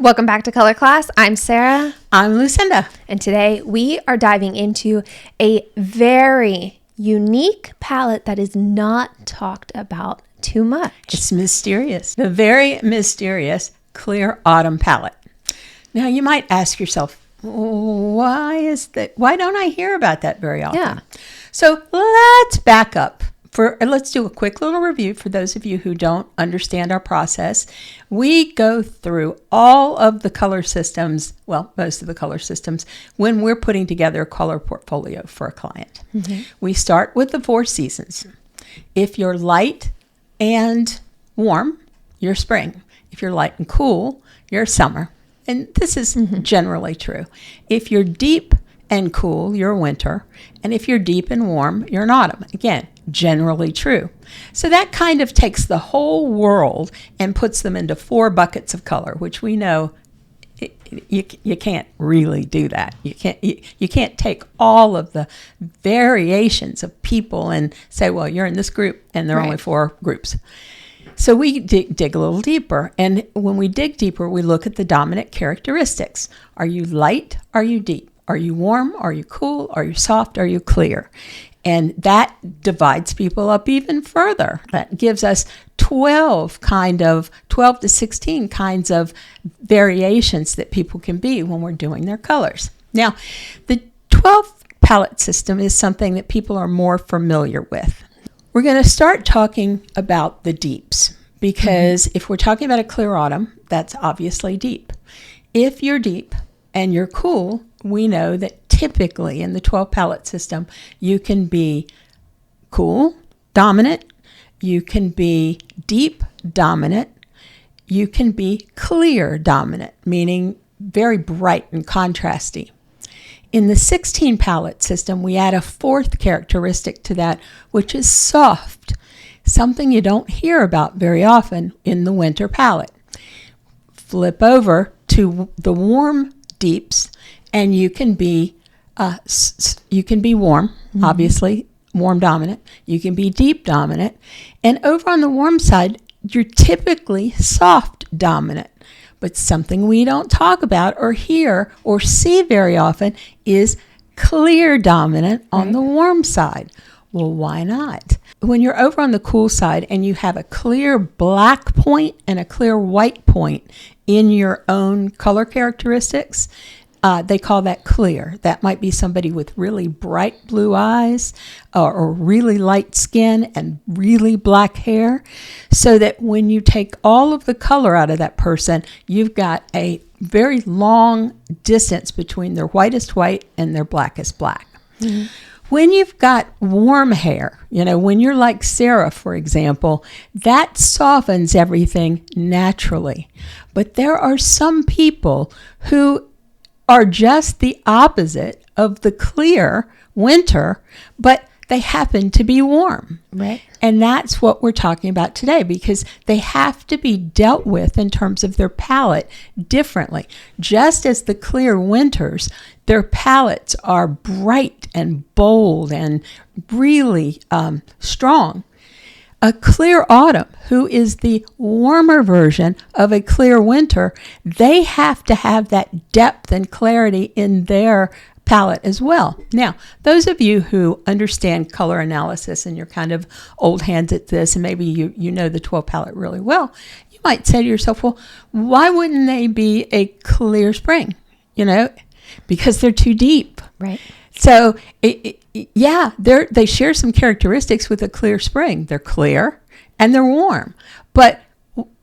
Welcome back to Color Class. I'm Sarah. I'm Lucinda. And today we are diving into a very unique palette that is not talked about too much. It's mysterious. The very mysterious Clear Autumn palette. Now you might ask yourself, why don't I hear about that very often? Yeah. So let's back up. Let's do a quick little review for those of you who don't understand our process. We go through all of the color systems, well, most of the color systems, when we're putting together a color portfolio for a client. Mm-hmm. We start with the 4 seasons. If you're light and warm, you're spring. If you're light and cool, you're summer. And this is generally true. If you're deep and cool, you're winter. And if you're deep and warm, you're an autumn. Again, generally true. So that kind of takes the whole world and puts them into 4 buckets of color, which we know you can't really do that. You can't take all of the variations of people and say, well, you're in this group, and there are only 4 groups. So we dig a little deeper. And when we dig deeper, we look at the dominant characteristics. Are you light? Are you deep? Are you warm? Are you cool? Are you soft? Are you clear? And that divides people up even further. That gives us 12 to 16 kinds of variations that people can be when we're doing their colors. Now, the 12 palette system is something that people are more familiar with. We're going to start talking about the deeps because if we're talking about a clear autumn, that's obviously deep. If you're deep and you're cool, we know that typically in the 12 palette system, you can be cool, dominant, you can be deep, dominant, you can be clear, dominant, meaning very bright and contrasty. In the 16 palette system, we add a 4th characteristic to that, which is soft, something you don't hear about very often in the winter palette. Flip over to the warm deeps, and you can be warm, obviously, warm dominant. You can be deep dominant. And over on the warm side, you're typically soft dominant. But something we don't talk about or hear or see very often is clear dominant on the warm side. Well, why not? When you're over on the cool side and you have a clear black point and a clear white point in your own color characteristics, they call that clear. That might be somebody with really bright blue eyes or really light skin and really black hair, so that when you take all of the color out of that person, you've got a very long distance between their whitest white and their blackest black. Mm-hmm. When you've got warm hair, when you're like Sarah, for example, that softens everything naturally. But there are some people who are just the opposite of the clear winter, but they happen to be warm. Right. And that's what we're talking about today, because they have to be dealt with in terms of their palette differently. Just as the clear winters, their palettes are bright and bold and really strong. A clear autumn, who is the warmer version of a clear winter, they have to have that depth and clarity in their palette as well. Now, those of you who understand color analysis and you're kind of old hands at this, and maybe you know the 12 palette really well, you might say to yourself, well, why wouldn't they be a clear spring? Because they're too deep. Right. So, they share some characteristics with a clear spring. They're clear and they're warm, but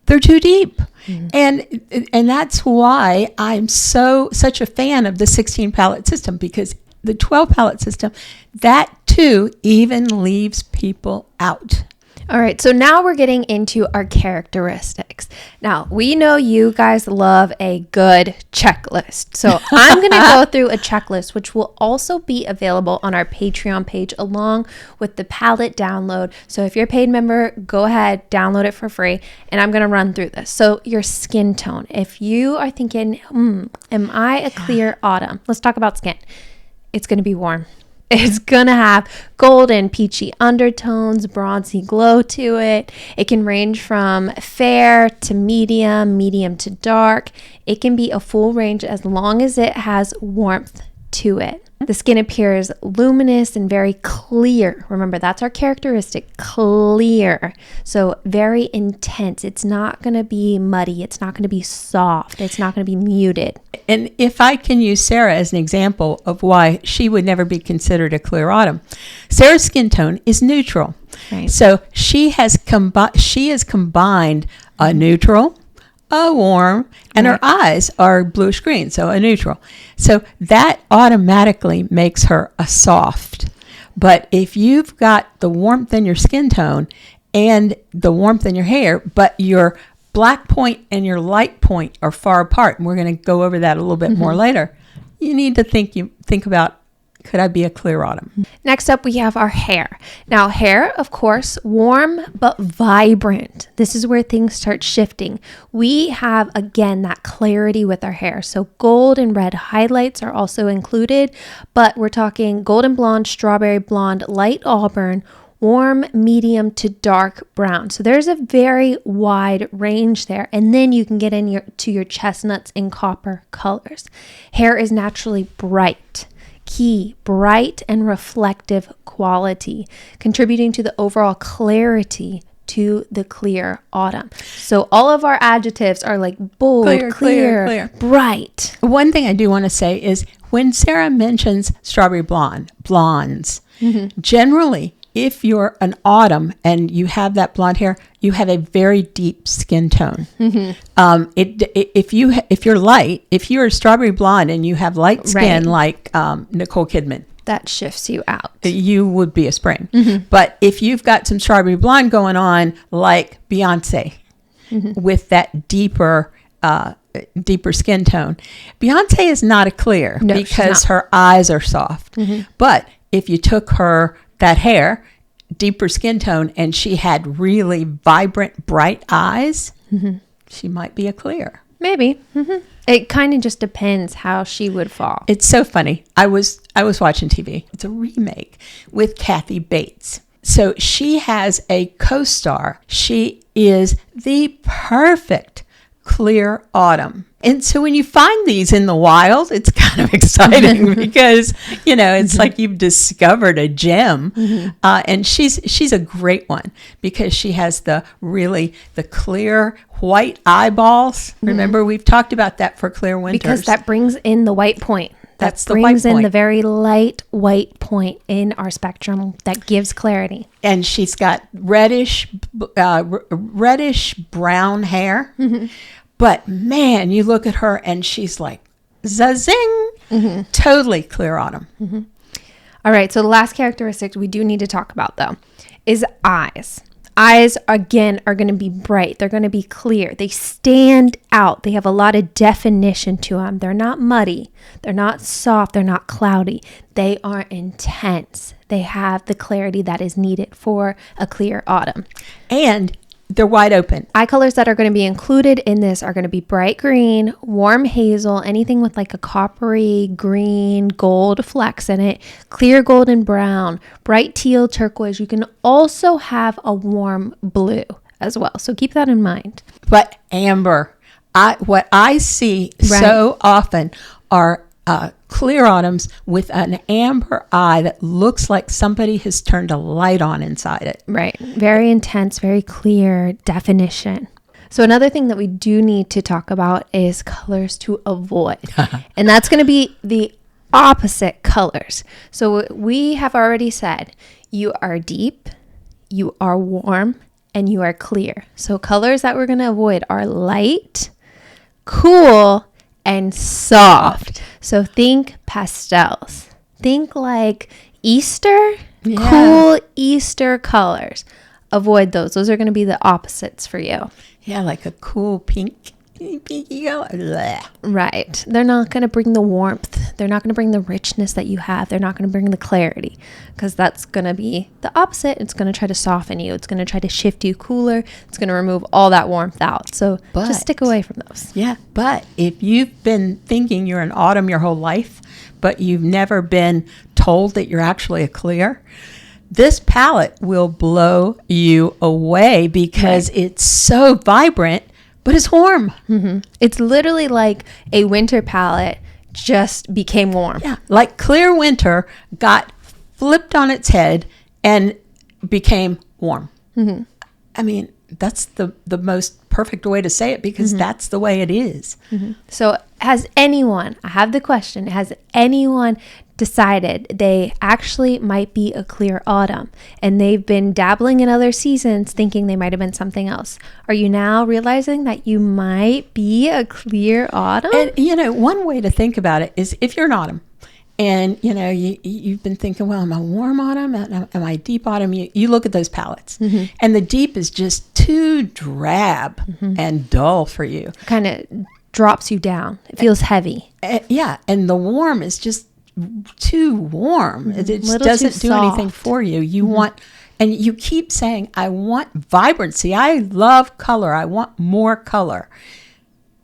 they're too deep. Mm-hmm. And that's why I'm such a fan of the 16 palette system, because the 12 palette system, that too even leaves people out. All right, so now we're getting into our characteristics. Now, we know you guys love a good checklist. So I'm going to go through a checklist, which will also be available on our Patreon page along with the palette download. So if you're a paid member, go ahead, download it for free, and I'm going to run through this. So your skin tone. If you are thinking, am I a clear autumn? Let's talk about skin. It's going to be warm. It's going to have golden, peachy undertones, bronzy glow to it. It can range from fair to medium, medium to dark. It can be a full range as long as it has warmth to it. The skin appears luminous and very clear. Remember, that's our characteristic, clear. So very intense. It's not going to be muddy. It's not going to be soft. It's not going to be muted. And if I can use Sarah as an example of why she would never be considered a clear autumn, Sarah's skin tone is neutral. Right. So she has combined a neutral, a warm, and her eyes are bluish green, so a neutral. So that automatically makes her a soft. But if you've got the warmth in your skin tone and the warmth in your hair, but your black point and your light point are far apart, and we're going to go over that a little bit more later, you need to think about, could I be a clear autumn? Next up, we have our hair. Now, hair, of course, warm but vibrant. This is where things start shifting. We have, again, that clarity with our hair. So gold and red highlights are also included, but we're talking golden blonde, strawberry blonde, light auburn, warm, medium to dark brown. So there's a very wide range there. And then you can get to your chestnuts and copper colors. Hair is naturally bright. Key, bright and reflective quality, contributing to the overall clarity to the clear autumn. So all of our adjectives are like bold, clear, bright. One thing I do want to say is when Sarah mentions strawberry blondes, generally, if you're an autumn and you have that blonde hair, you have a very deep skin tone. If you're a strawberry blonde and you have light skin like Nicole Kidman, that shifts you out. You would be a spring. But if you've got some strawberry blonde going on like Beyonce with that deeper skin tone, Beyonce is not a clear because her eyes are soft. But if you took that hair, deeper skin tone, and she had really vibrant, bright eyes, she might be a clear. Maybe. It kind of just depends how she would fall. It's so funny. I was watching TV. It's a remake with Kathy Bates. So she has a co-star. She is the perfect clear autumn. And so when you find these in the wild, it's kind of exciting because, it's like you've discovered a gem. And she's a great one because she has the clear white eyeballs. Remember, we've talked about that for clear winters. Because that brings in the white point. That brings in the very light white point in our spectrum that gives clarity. And she's got reddish brown hair. But man, you look at her and she's like, zazing, totally clear autumn. All right. So the last characteristic we do need to talk about, though, is eyes. Eyes, again, are going to be bright. They're going to be clear. They stand out. They have a lot of definition to them. They're not muddy. They're not soft. They're not cloudy. They are intense. They have the clarity that is needed for a clear autumn. And they're wide open. Eye colors that are going to be included in this are going to be bright green, warm hazel, anything with like a coppery green, gold flecks in it, clear golden brown, bright teal, turquoise. You can also have a warm blue as well. So keep that in mind. But amber, what I see so often are clear autumns with an amber eye that looks like somebody has turned a light on inside it. Right. Very intense, very clear definition. So another thing that we do need to talk about is colors to avoid. And that's going to be the opposite colors. So we have already said you are deep, you are warm, and you are clear. So colors that we're going to avoid are light, cool, and soft. So think pastels. Think like Easter, cool Easter colors. Avoid those. Those are going to be the opposites for you. Yeah, like a cool pinky color. Blech. Right. They're not going to bring the warmth. They're not going to bring the richness that you have. They're not going to bring the clarity because that's going to be the opposite. It's going to try to soften you. It's going to try to shift you cooler. It's going to remove all that warmth out. So just stick away from those. Yeah. But if you've been thinking you're an autumn your whole life, but you've never been told that you're actually a clear, this palette will blow you away because it's so vibrant, but it's warm. It's literally like a winter palette just became warm. Yeah, like clear winter got flipped on its head and became warm. I mean, that's the most perfect way to say it because that's the way it is. So has anyone, I have the question, has anyone decided they actually might be a clear autumn and they've been dabbling in other seasons thinking they might have been something else? Are you now realizing that you might be a clear autumn? And, you know, one way to think about it is if you're an autumn and, you know, you've been thinking, well, am I warm autumn? Am I deep autumn? You look at those palettes and the deep is just too drab and dull for you. Kind of drops you down. It feels heavy. Yeah. And the warm is just too warm. It just doesn't do anything for you. You want, and you keep saying, I want vibrancy. I love color. I want more color.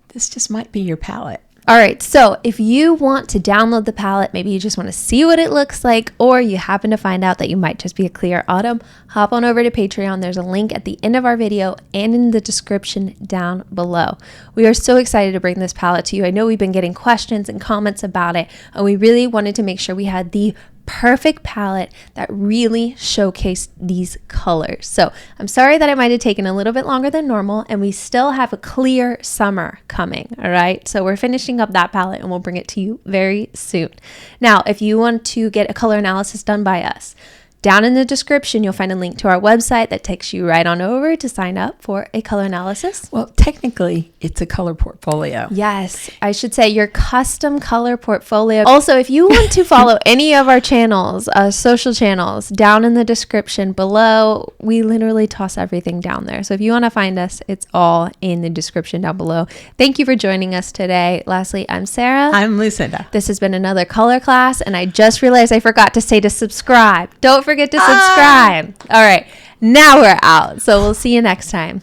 This just might be your palette. All right, so if you want to download the palette, maybe you just want to see what it looks like, or you happen to find out that you might just be a clear autumn, hop on over to Patreon. There's a link at the end of our video and in the description down below. We are so excited to bring this palette to you. I know we've been getting questions and comments about it, and we really wanted to make sure we had the perfect palette that really showcased these colors. So I'm sorry that it might have taken a little bit longer than normal, and we still have a clear summer coming. All right, so we're finishing up that palette and we'll bring it to you very soon. Now, if you want to get a color analysis done by us, down in the description, you'll find a link to our website that takes you right on over to sign up for a color analysis. Well, technically, it's a color portfolio. Yes, I should say your custom color portfolio. Also, if you want to follow any of our channels, social channels, down in the description below, we literally toss everything down there. So if you want to find us, it's all in the description down below. Thank you for joining us today. Lastly, I'm Sarah. I'm Lucinda. This has been another color class, and I just realized I forgot to say to subscribe. Don't forget to subscribe. All right, now we're out. So we'll see you next time.